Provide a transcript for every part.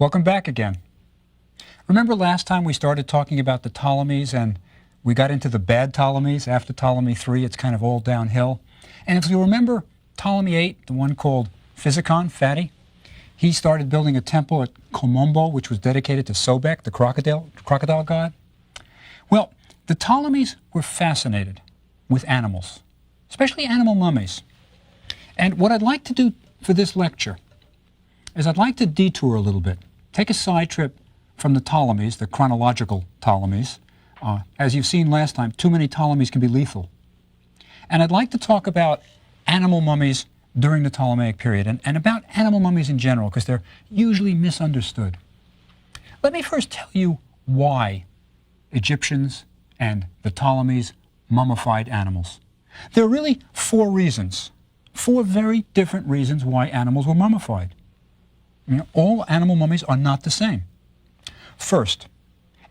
Welcome back again. Remember last time we started talking about the Ptolemies and we got into the bad Ptolemies? After Ptolemy III, it's kind of all downhill. And if you remember Ptolemy VIII, the one called Physicon, Fatty, he started building a temple at Komombo, which was dedicated to Sobek, the crocodile god. Well, the Ptolemies were fascinated with animals, especially animal mummies. And what I'd like to do for this lecture is I'd like to detour a little bit, take a side trip from the Ptolemies, the chronological Ptolemies. As you've seen last time, too many Ptolemies can be lethal. And I'd like to talk about animal mummies during the Ptolemaic period and about animal mummies in general, because they're usually misunderstood. Let me first tell you why Egyptians and the Ptolemies mummified animals. There are really four reasons, four very different reasons why animals were mummified. You know, all animal mummies are not the same. First,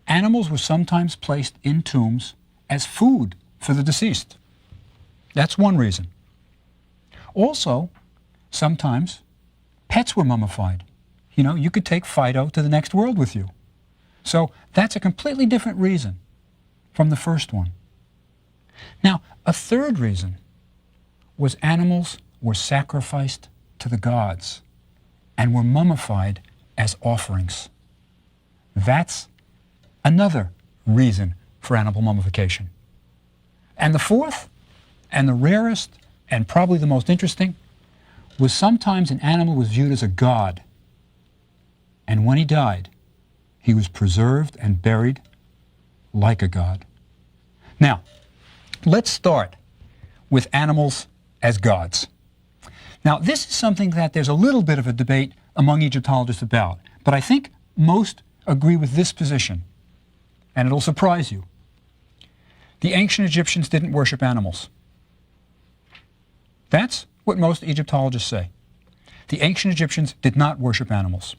animals were sometimes placed in tombs as food for the deceased. That's one reason. Also, sometimes pets were mummified. You know, you could take Fido to the next world with you. So that's a completely different reason from the first one. Now, a third reason was animals were sacrificed to the gods and were mummified as offerings. That's another reason for animal mummification. And the fourth, and the rarest, and probably the most interesting, was sometimes an animal was viewed as a god, and when he died, he was preserved and buried like a god. Now, let's start with animals as gods. Now, this is something that there's a little bit of a debate among Egyptologists about, but I think most agree with this position, and it'll surprise you. The ancient Egyptians didn't worship animals. That's what most Egyptologists say. The ancient Egyptians did not worship animals.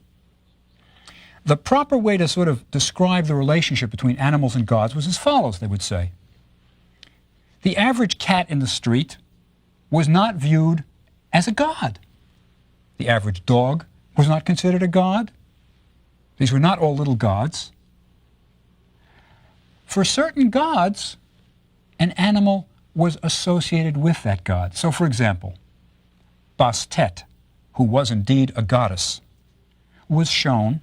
The proper way to sort of describe the relationship between animals and gods was as follows, they would say. The average cat in the street was not viewed as a god. The average dog was not considered a god. These were not all little gods. For certain gods, an animal was associated with that god. So, for example, Bastet, who was indeed a goddess, was shown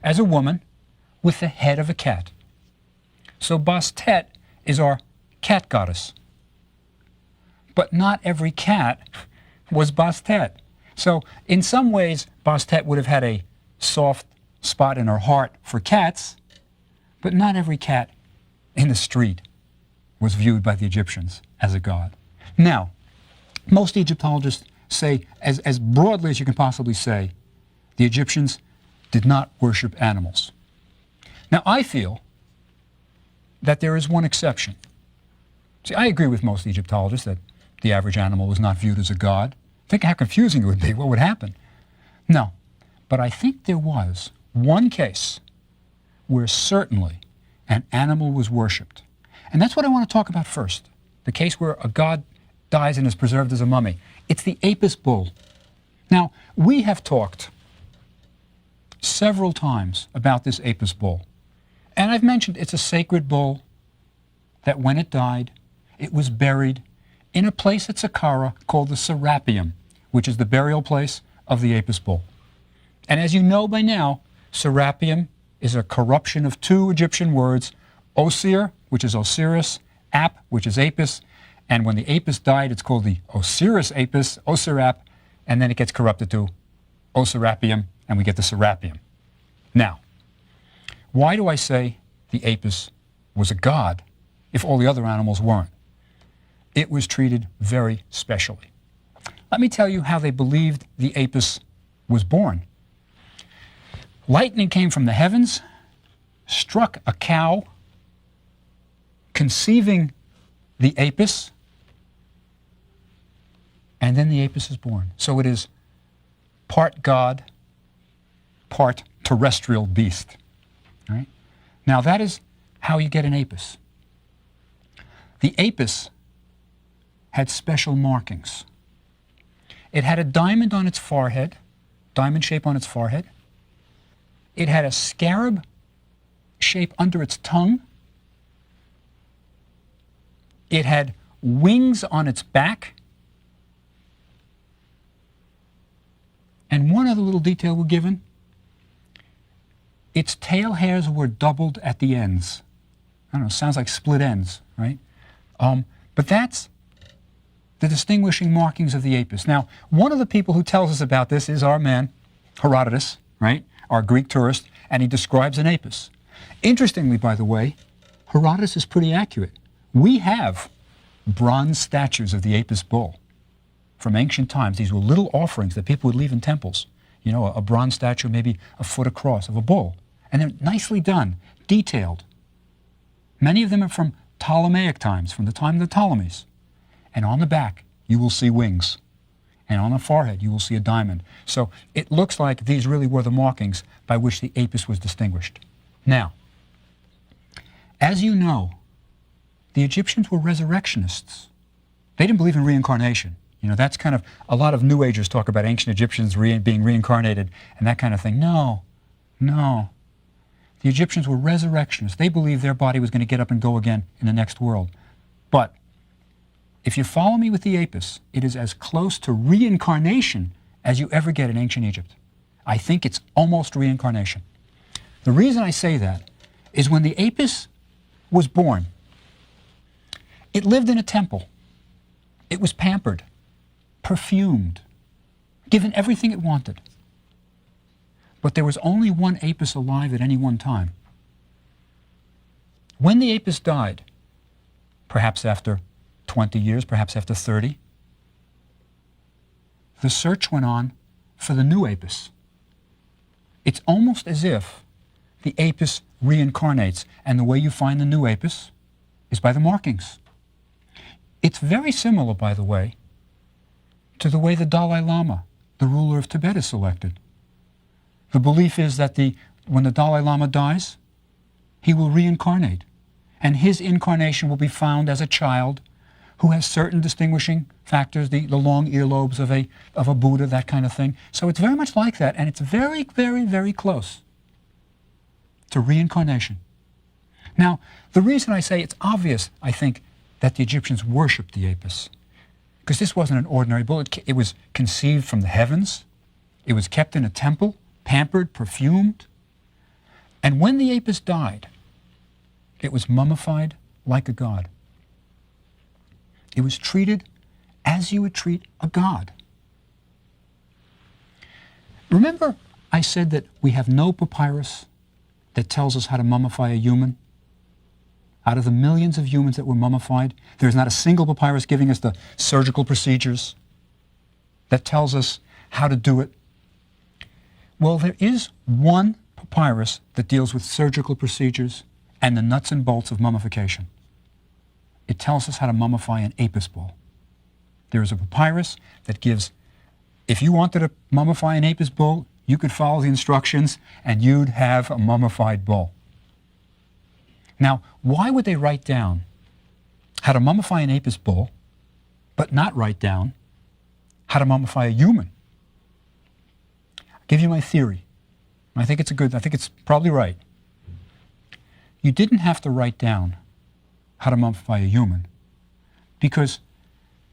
as a woman with the head of a cat. So Bastet is our cat goddess. But not every cat was Bastet. So in some ways, Bastet would have had a soft spot in her heart for cats, but not every cat in the street was viewed by the Egyptians as a god. Now, most Egyptologists say, as broadly as you can possibly say, the Egyptians did not worship animals. Now, I feel that there is one exception. See, I agree with most Egyptologists that the average animal was not viewed as a god. Think how confusing it would be. What would happen? No, but I think there was one case where certainly an animal was worshipped. And that's what I want to talk about first, the case where a god dies and is preserved as a mummy. It's the Apis bull. Now, we have talked several times about this Apis bull. And I've mentioned it's a sacred bull that when it died, it was buried in a place at Saqqara called the Serapeum, which is the burial place of the Apis bull. And as you know by now, Serapeum is a corruption of two Egyptian words, Osir, which is Osiris, Ap, which is Apis, and when the Apis died, it's called the Osiris Apis, Osirap, and then it gets corrupted to Osirapium, and we get the Serapeum. Now, why do I say the Apis was a god if all the other animals weren't? It was treated very specially. Let me tell you how they believed the Apis was born. Lightning came from the heavens, struck a cow, conceiving the Apis, and then the Apis is born. So it is part god, part terrestrial beast. Right? Now that is how you get an Apis. The Apis had special markings. It had a diamond on its forehead, diamond shape on its forehead. It had a scarab shape under its tongue. It had wings on its back. And one other little detail we're given, its tail hairs were doubled at the ends. I don't know, sounds like split ends, right? But that's the distinguishing markings of the apis. Now, one of the people who tells us about this is our man, Herodotus, right? Our Greek tourist, and he describes an apis. Interestingly, by the way, Herodotus is pretty accurate. We have bronze statues of the apis bull from ancient times. These were little offerings that people would leave in temples. You know, a bronze statue maybe a foot across of a bull. And they're nicely done, detailed. Many of them are from Ptolemaic times, from the time of the Ptolemies. And on the back, you will see wings. And on the forehead, you will see a diamond. So it looks like these really were the markings by which the apis was distinguished. Now, as you know, the Egyptians were resurrectionists. They didn't believe in reincarnation. You know, that's kind of, a lot of New Agers talk about ancient Egyptians being reincarnated and that kind of thing. No, no. The Egyptians were resurrectionists. They believed their body was going to get up and go again in the next world. But if you follow me with the apis, it is as close to reincarnation as you ever get in ancient Egypt. I think it's almost reincarnation. The reason I say that is when the apis was born, it lived in a temple. It was pampered, perfumed, given everything it wanted. But there was only one apis alive at any one time. When the apis died, perhaps after 20 years, perhaps after 30, the search went on for the new apis. It's almost as if the apis reincarnates, and the way you find the new apis is by the markings. It's very similar, by the way, to the way the Dalai Lama, the ruler of Tibet, is selected. The belief is that when the Dalai Lama dies, he will reincarnate, and his incarnation will be found as a child who has certain distinguishing factors, the long earlobes of a Buddha, that kind of thing. So it's very much like that, and it's very, very, very close to reincarnation. Now, the reason I say it's obvious, I think, that the Egyptians worshipped the apis, because this wasn't an ordinary bull. It was conceived from the heavens. It was kept in a temple, pampered, perfumed. And when the apis died, it was mummified like a god. It was treated as you would treat a god. Remember I said that we have no papyrus that tells us how to mummify a human? Out of the millions of humans that were mummified, there's not a single papyrus giving us the surgical procedures that tells us how to do it. Well, there is one papyrus that deals with surgical procedures and the nuts and bolts of mummification. It tells us how to mummify an apis bull. There is a papyrus that gives, if you wanted to mummify an apis bull, you could follow the instructions and you'd have a mummified bull. Now, why would they write down how to mummify an apis bull, but not write down how to mummify a human? I'll give you my theory. I think it's probably right. You didn't have to write down how to mummify a human, because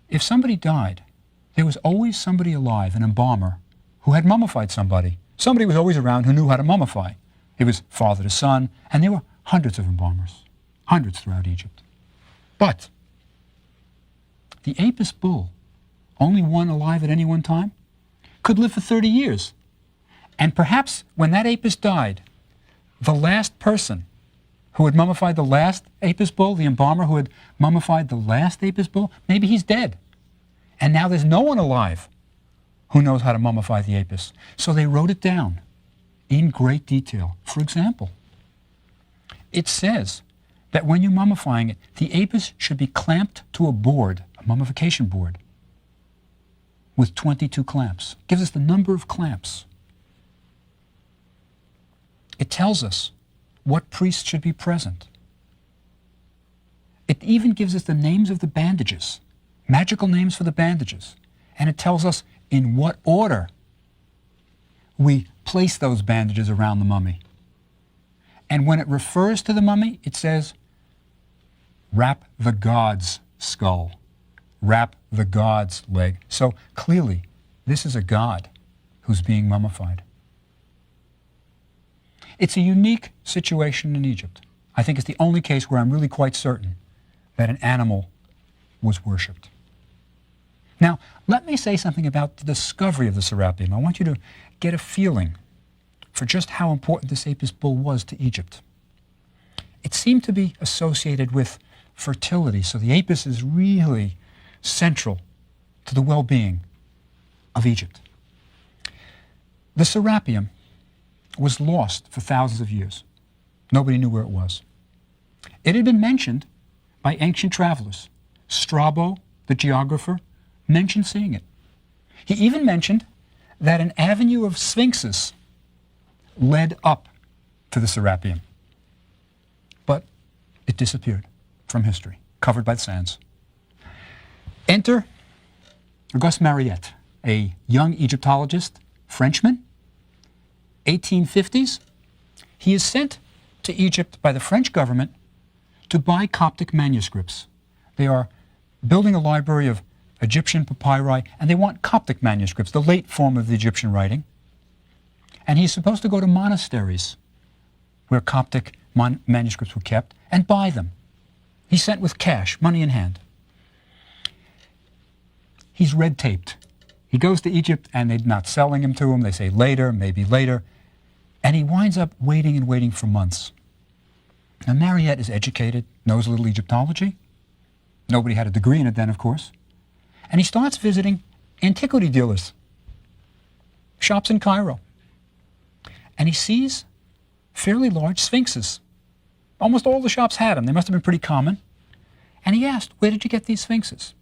if somebody died, there was always somebody alive, an embalmer, who had mummified somebody. Somebody was always around who knew how to mummify. It was father to son, and there were hundreds of embalmers, hundreds throughout Egypt. But the apis bull, only one alive at any one time, could live for 30 years. And perhaps when that apis died, the last person who had mummified the last apis bull, the embalmer who had mummified the last apis bull, maybe he's dead. And now there's no one alive who knows how to mummify the apis. So they wrote it down in great detail. For example, it says that when you're mummifying it, the apis should be clamped to a board, a mummification board, with 22 clamps. It gives us the number of clamps. It tells us what priests should be present. It even gives us the names of the bandages, magical names for the bandages. And it tells us in what order we place those bandages around the mummy. And when it refers to the mummy, it says, wrap the god's skull, wrap the god's leg. So clearly, this is a god who's being mummified. It's a unique situation in Egypt. I think it's the only case where I'm really quite certain that an animal was worshipped. Now, let me say something about the discovery of the serapeum. I want you to get a feeling for just how important this Apis bull was to Egypt. It seemed to be associated with fertility, so the Apis is really central to the well-being of Egypt. The serapeum was lost for thousands of years. Nobody knew where it was. It had been mentioned by ancient travelers. Strabo, the geographer, mentioned seeing it. He even mentioned that an avenue of sphinxes led up to the serapeum. But it disappeared from history, covered by the sands. Enter Auguste Mariette, a young Egyptologist, Frenchman, 1850s. He is sent to Egypt by the French government to buy Coptic manuscripts. They are building a library of Egyptian papyri, and they want Coptic manuscripts, the late form of the Egyptian writing. And he's supposed to go to monasteries where Coptic manuscripts were kept and buy them. He's sent with cash, money in hand. He's red-taped. He goes to Egypt, and they're not selling him to him. They say later, maybe later. And he winds up waiting and waiting for months. Now, Mariette is educated, knows a little Egyptology. Nobody had a degree in it then, of course. And he starts visiting antiquity dealers, shops in Cairo. And he sees fairly large sphinxes. Almost all the shops had them. They must have been pretty common. And he asked, where did you get these sphinxes?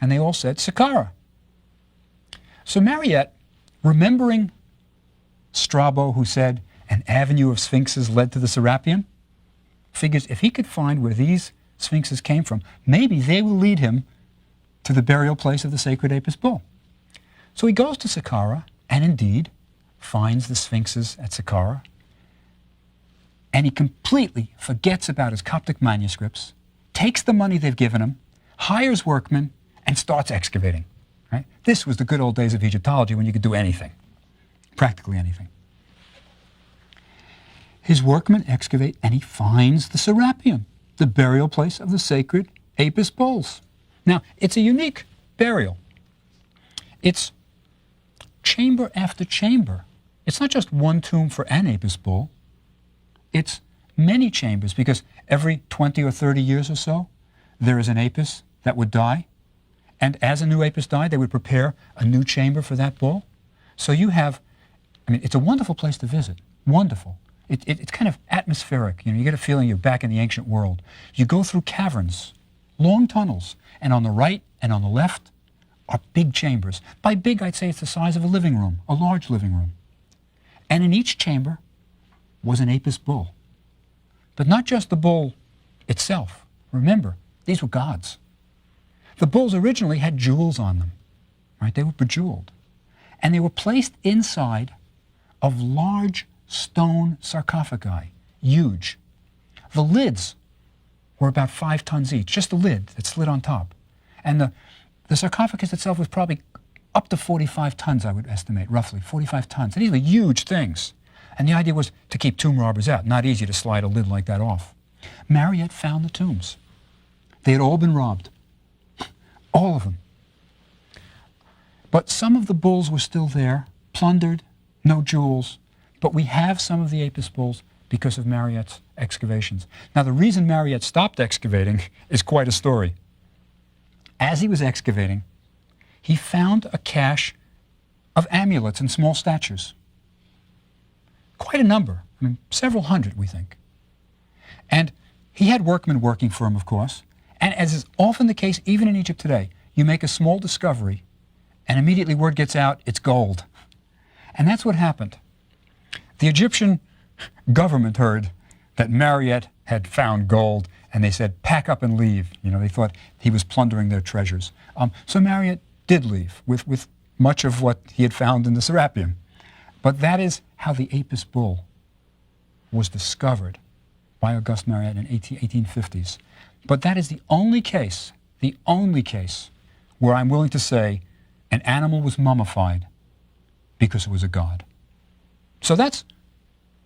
And they all said, Saqqara. So Mariette, remembering Strabo, who said an avenue of sphinxes led to the serapeum, figures if he could find where these sphinxes came from, maybe they will lead him to the burial place of the sacred Apis bull. So he goes to Saqqara and indeed finds the sphinxes at Saqqara, and he completely forgets about his Coptic manuscripts, takes the money they've given him, hires workmen, and starts excavating. Right? This was the good old days of Egyptology when you could do anything, practically anything. His workmen excavate, and he finds the serapeum, the burial place of the sacred Apis bulls. Now, it's a unique burial. It's chamber after chamber. It's not just one tomb for an Apis bull. It's many chambers, because every 20 or 30 years or so, there is an Apis that would die. And as a new Apis died, they would prepare a new chamber for that bull. So you have, I mean, it's a wonderful place to visit. Wonderful. It's kind of atmospheric. You know, you get a feeling you're back in the ancient world. You go through caverns, long tunnels, and on the right and on the left are big chambers. By big, I'd say it's the size of a living room, a large living room. And in each chamber was an Apis bull. But not just the bull itself. Remember, these were gods. The bulls originally had jewels on them, right? They were bejeweled. And they were placed inside of large stone sarcophagi, huge. The lids were about 5 tons each, just the lid that slid on top. And the sarcophagus itself was probably up to 45 tons, I would estimate, roughly, 45 tons. And these were huge things. And the idea was to keep tomb robbers out. Not easy to slide a lid like that off. Mariette found the tombs. They had all been robbed. All of them. But some of the bulls were still there, plundered, no jewels. But we have some of the Apis bulls because of Mariette's excavations. Now, the reason Mariette stopped excavating is quite a story. As he was excavating, he found a cache of amulets and small statues. Quite a number. I mean, several hundred, we think. And he had workmen working for him, of course. And as is often the case, even in Egypt today, you make a small discovery, and immediately word gets out, it's gold. And that's what happened. The Egyptian government heard that Mariette had found gold, and they said, pack up and leave. You know, they thought he was plundering their treasures. So Mariette did leave with much of what he had found in the serapeum. But that is how the Apis bull was discovered by Auguste Mariette in 1850s. But that is the only case where I'm willing to say an animal was mummified because it was a god. So that's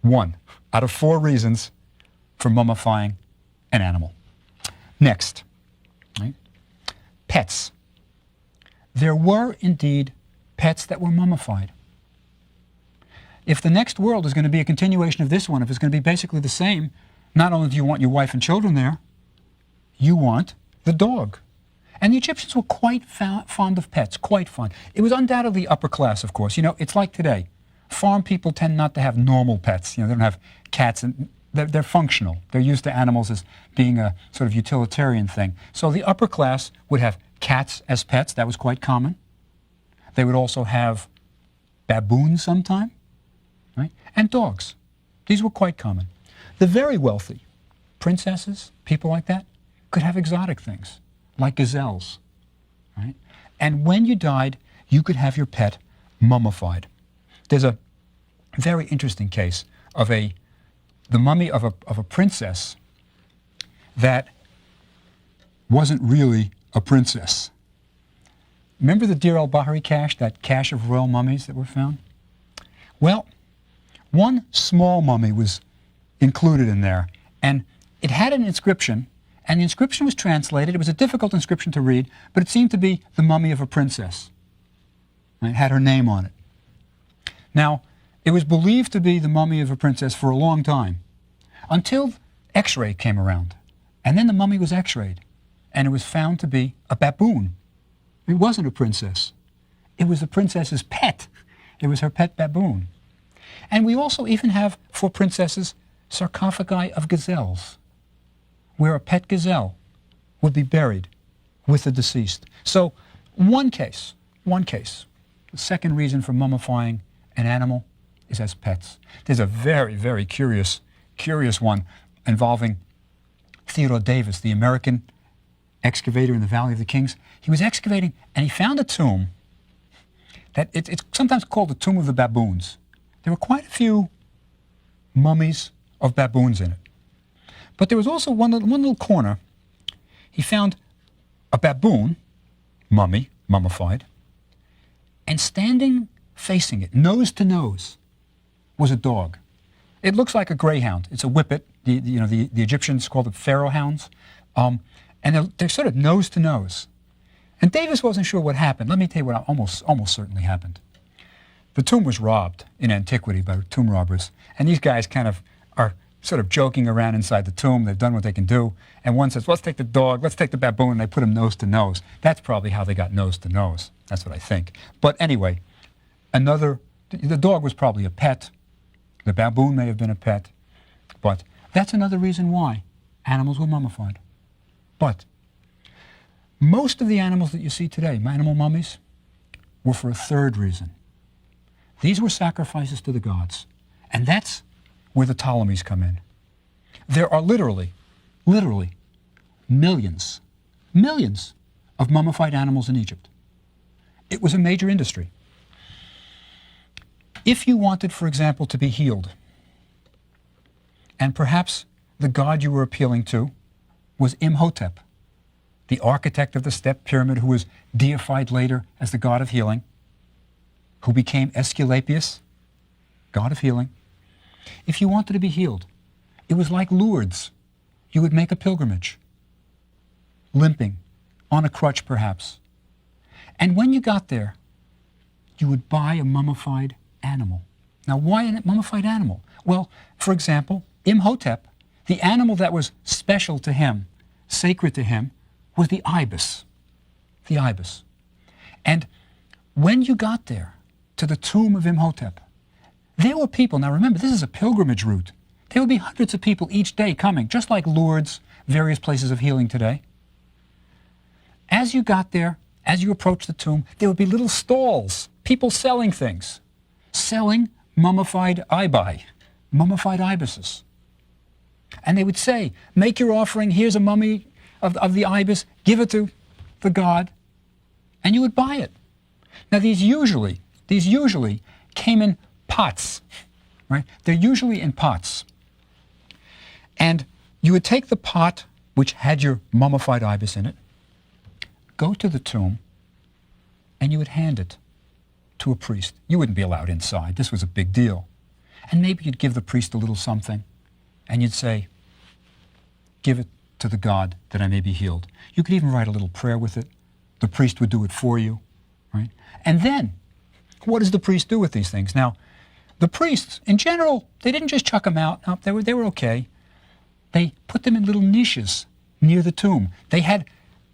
one out of 4 reasons for mummifying an animal. Next, right? Pets. There were indeed pets that were mummified. If the next world is going to be a continuation of this one, if it's going to be basically the same, not only do you want your wife and children there, you want the dog. And the Egyptians were quite fond of pets, quite fond. It was undoubtedly upper class, of course. You know, it's like today. Farm people tend not to have normal pets. You know, they don't have cats, and they're functional. They're used to animals as being a sort of utilitarian thing. So the upper class would have cats as pets. That was quite common. They would also have baboons sometime, right? And dogs. These were quite common. The very wealthy, princesses, people like that, could have exotic things, like gazelles, right? And when you died, you could have your pet mummified. There's a very interesting case of the mummy of a princess that wasn't really a princess. Remember the Deir el-Bahari cache, that cache of royal mummies that were found? Well, one small mummy was included in there, and it had an inscription, and the inscription was translated. It was a difficult inscription to read, but it seemed to be the mummy of a princess. And it had her name on it. Now, it was believed to be the mummy of a princess for a long time, until X-ray came around. And then the mummy was X-rayed, and it was found to be a baboon. It wasn't a princess. It was the princess's pet. It was her pet baboon. And we also even have, for princesses, sarcophagi of gazelles, where a pet gazelle would be buried with the deceased. So one case, the second reason for mummifying an animal is as pets. There's a very, very curious one involving Theodore Davis, the American excavator in the Valley of the Kings. He was excavating and he found a tomb that it's sometimes called the Tomb of the Baboons. There were quite a few mummies of baboons in it. But there was also one little corner. He found a baboon, mummy, mummified, and standing facing it, nose to nose, was a dog. It looks like a greyhound. It's a whippet. The Egyptians called it pharaoh hounds. And they're sort of nose to nose. And Davis wasn't sure what happened. Let me tell you what almost certainly happened. The tomb was robbed in antiquity by tomb robbers. And these guys kind of are sort of joking around inside the tomb. They've done what they can do. And one says, let's take the dog, let's take the baboon. And they put him nose to nose. That's probably how they got nose to nose. That's what I think. But anyway, the dog was probably a pet. The baboon may have been a pet. But that's another reason why animals were mummified. But most of the animals that you see today, animal mummies, were for a third reason. These were sacrifices to the gods. And that's where the Ptolemies come in. There are literally millions of mummified animals in Egypt. It was a major industry. If you wanted, for example, to be healed, and perhaps the god you were appealing to was Imhotep, the architect of the step pyramid who was deified later as the god of healing, who became Aesculapius, god of healing. If you wanted to be healed, it was like Lourdes. You would make a pilgrimage, limping, on a crutch perhaps. And when you got there, you would buy a mummified animal. Now, why a mummified animal? Well, for example, Imhotep, the animal that was special to him, sacred to him, was the ibis. The ibis. And when you got there, to the tomb of Imhotep, there were people, now remember, this is a pilgrimage route. There would be hundreds of people each day coming, just like Lourdes, various places of healing today. As you got there, as you approached the tomb, there would be little stalls, people selling things, selling mummified mummified ibises. And they would say, make your offering, here's a mummy of the ibis, give it to the god, and you would buy it. Now these usually came in pots, right? They're usually in pots. And you would take the pot which had your mummified ibis in it, go to the tomb, and you would hand it to a priest. You wouldn't be allowed inside. This was a big deal. And maybe you'd give the priest a little something, and you'd say, give it to the God that I may be healed. You could even write a little prayer with it. The priest would do it for you, right? And then, what does the priest do with these things? Now, the priests, in general, they didn't just chuck them out. No, they were okay. They put them in little niches near the tomb. They had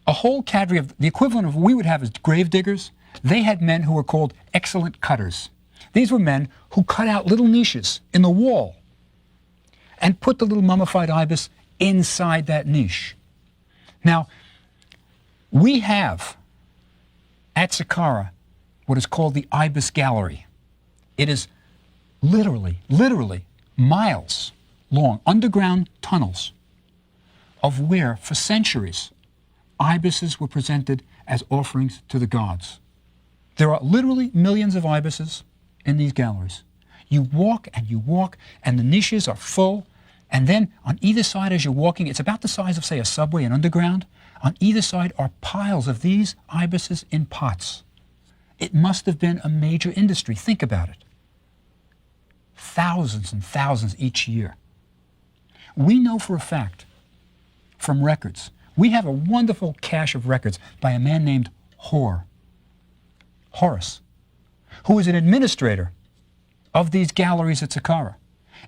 a whole cadre of the equivalent of what we would have as grave diggers. They had men who were called excellent cutters. These were men who cut out little niches in the wall and put the little mummified ibis inside that niche. Now, we have at Saqqara what is called the Ibis Gallery. It is literally miles long, underground tunnels of where, for centuries, ibises were presented as offerings to the gods. There are literally millions of ibises in these galleries. You walk, and the niches are full, and then on either side as you're walking, it's about the size of, say, a subway and underground. On either side are piles of these ibises in pots. It must have been a major industry. Think about it. Thousands and thousands each year. We know for a fact, from records, we have a wonderful cache of records by a man named Horace, who was an administrator of these galleries at Saqqara.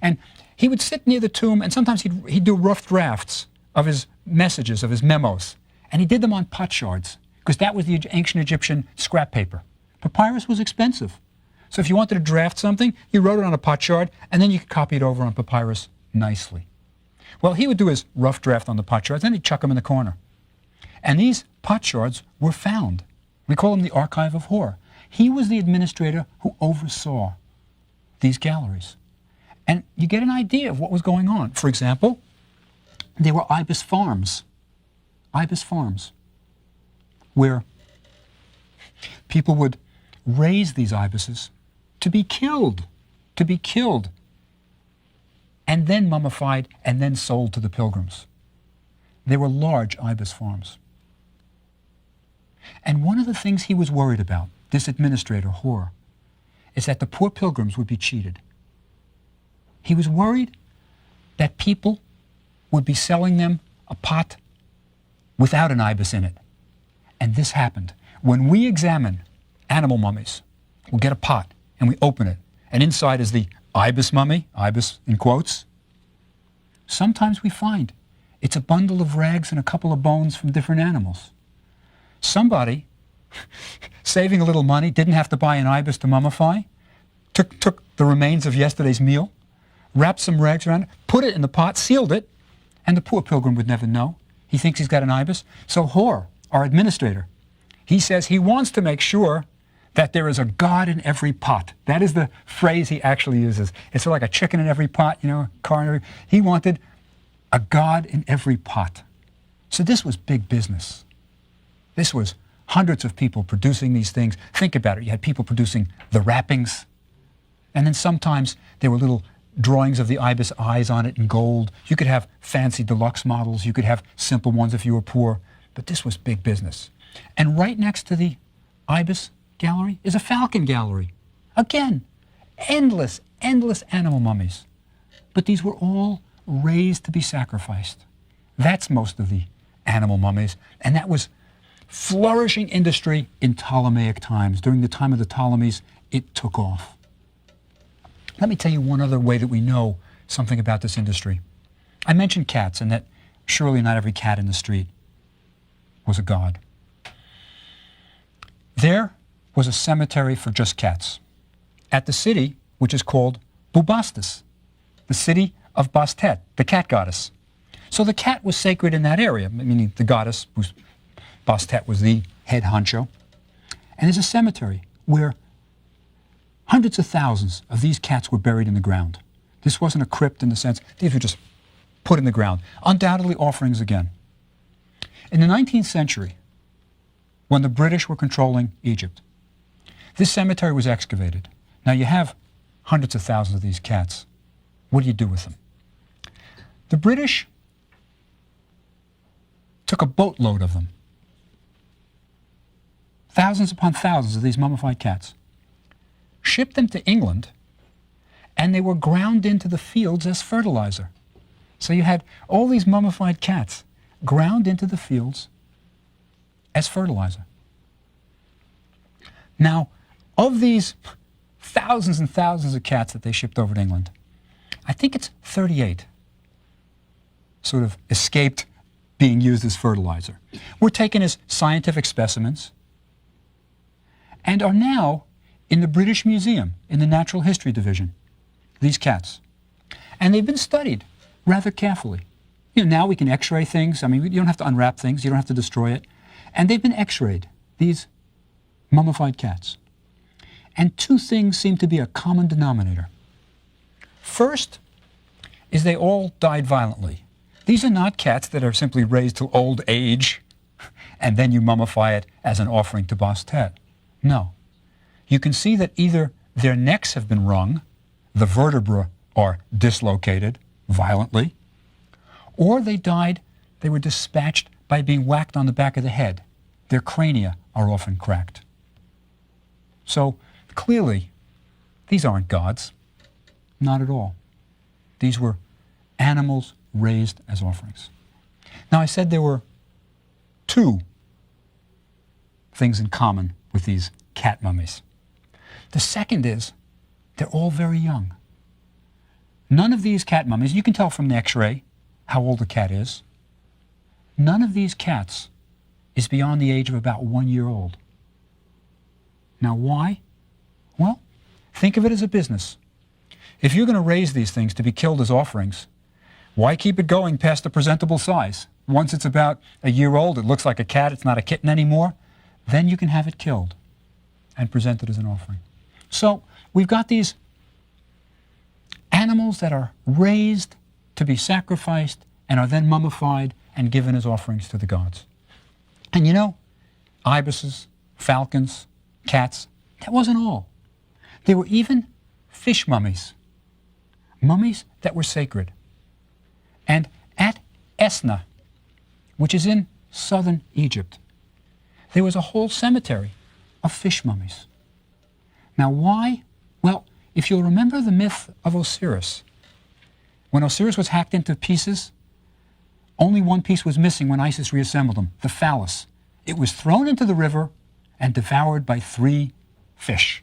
And he would sit near the tomb, and sometimes he'd do rough drafts of his messages, of his memos. And he did them on potsherds, because that was the ancient Egyptian scrap paper. Papyrus was expensive. So if you wanted to draft something, you wrote it on a potsherd, and then you could copy it over on papyrus nicely. Well, he would do his rough draft on the potsherds, then he'd chuck them in the corner. And these potsherds were found. We call him the Archive of Hor. He was the administrator who oversaw these galleries. And you get an idea of what was going on. For example, there were ibis farms, where people would raise these ibises to be killed, and then mummified and then sold to the pilgrims. They were large ibis farms. And one of the things he was worried about, this administrator, Hor, is that the poor pilgrims would be cheated. He was worried that people would be selling them a pot without an ibis in it. And this happened. When we examine animal mummies, we'll get a pot and we open it, and inside is the ibis mummy, ibis in quotes. Sometimes we find it's a bundle of rags and a couple of bones from different animals. Somebody, saving a little money, didn't have to buy an ibis to mummify, took the remains of yesterday's meal, wrapped some rags around it, put it in the pot, sealed it, and the poor pilgrim would never know. He thinks he's got an ibis. So Hor, our administrator, he says he wants to make sure that there is a God in every pot. That is the phrase he actually uses. It's sort of like a chicken in every pot, car in every... He wanted a God in every pot. So this was big business. This was hundreds of people producing these things. Think about it. You had people producing the wrappings, and then sometimes there were little drawings of the ibis eyes on it in gold. You could have fancy deluxe models. You could have simple ones if you were poor. But this was big business. And right next to the ibis gallery is a falcon gallery. Again, endless animal mummies. But these were all raised to be sacrificed. That's most of the animal mummies. And that was flourishing industry in Ptolemaic times. During the time of the Ptolemies, it took off. Let me tell you one other way that we know something about this industry. I mentioned cats, and that surely not every cat in the street was a god. There was a cemetery for just cats at the city which is called Bubastis, the city of Bastet, the cat goddess. So the cat was sacred in that area, meaning the goddess, Bastet was the head honcho. And there's a cemetery where hundreds of thousands of these cats were buried in the ground. This wasn't a crypt in the sense, these were just put in the ground. Undoubtedly offerings again. In the 19th century, when the British were controlling Egypt, this cemetery was excavated. Now you have hundreds of thousands of these cats. What do you do with them? The British took a boatload of them. Thousands upon thousands of these mummified cats. Shipped them to England, and they were ground into the fields as fertilizer. So you had all these mummified cats ground into the fields as fertilizer. Now, of these thousands and thousands of cats that they shipped over to England, I think it's 38 sort of escaped being used as fertilizer, were taken as scientific specimens, and are now in the British Museum in the Natural History Division, these cats. And they've been studied rather carefully. You know, now we can x-ray things. I mean, you don't have to unwrap things. You don't have to destroy it. And they've been x-rayed, these mummified cats. And two things seem to be a common denominator. First is they all died violently. These are not cats that are simply raised to old age and then you mummify it as an offering to Bastet. No. You can see that either their necks have been wrung, the vertebrae are dislocated violently, or they died, they were dispatched by being whacked on the back of the head. Their crania are often cracked. So clearly, these aren't gods. Not at all. These were animals raised as offerings. Now I said there were two things in common with these cat mummies. The second is they're all very young. None of these cat mummies, you can tell from the x-ray how old the cat is. None of these cats is beyond the age of about 1 year old. Now why? Well, think of it as a business. If you're going to raise these things to be killed as offerings, why keep it going past the presentable size? Once it's about 1 year old, it looks like a cat, it's not a kitten anymore, then you can have it killed and presented as an offering. So we've got these animals that are raised to be sacrificed and are then mummified and given as offerings to the gods. And you know, ibises, falcons, cats, that wasn't all. There were even fish mummies, mummies that were sacred. And at Esna, which is in southern Egypt, there was a whole cemetery of fish mummies. Now why? Well, if you'll remember the myth of Osiris, when Osiris was hacked into pieces, only one piece was missing when Isis reassembled him, the phallus. It was thrown into the river and devoured by 3 fish.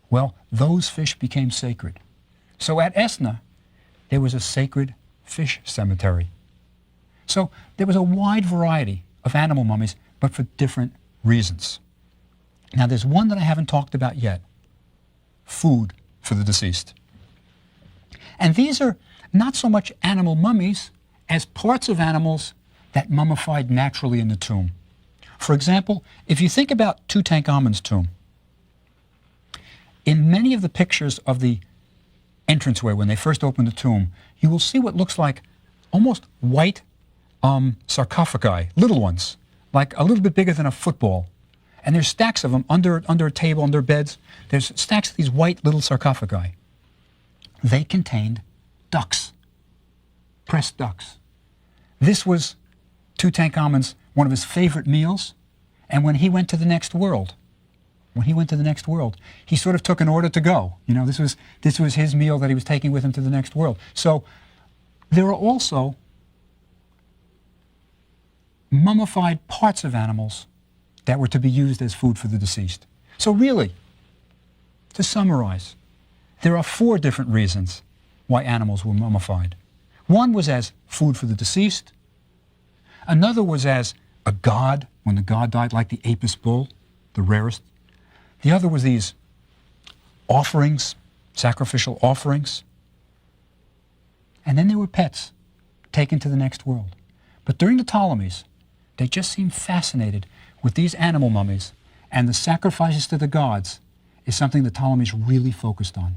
Well, those fish became sacred. So at Esna, there was a sacred fish cemetery. So there was a wide variety of animal mummies, but for different reasons. Now there's one that I haven't talked about yet, food for the deceased. And these are not so much animal mummies as parts of animals that mummified naturally in the tomb. For example, if you think about Tutankhamun's tomb, in many of the pictures of the entranceway when they first opened the tomb, you will see what looks like almost white sarcophagi, little ones, like a little bit bigger than a football. And there's stacks of them under a table, under beds. There's stacks of these white little sarcophagi. They contained ducks, pressed ducks. This was Tutankhamun's, one of his favorite meals. And when he went to the next world, he sort of took an order to go. You know, this was his meal that he was taking with him to the next world. So there are also mummified parts of animals that were to be used as food for the deceased. So really, to summarize, there are 4 different reasons why animals were mummified. One was as food for the deceased. Another was as a god, when the god died, like the Apis bull, the rarest. The other was these offerings, sacrificial offerings. And then there were pets taken to the next world. But during the Ptolemies, they just seemed fascinated with these animal mummies, and the sacrifices to the gods is something the Ptolemies really focused on.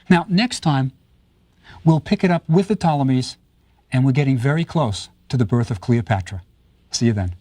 Now, next time, we'll pick it up with the Ptolemies, and we're getting very close to the birth of Cleopatra. See you then.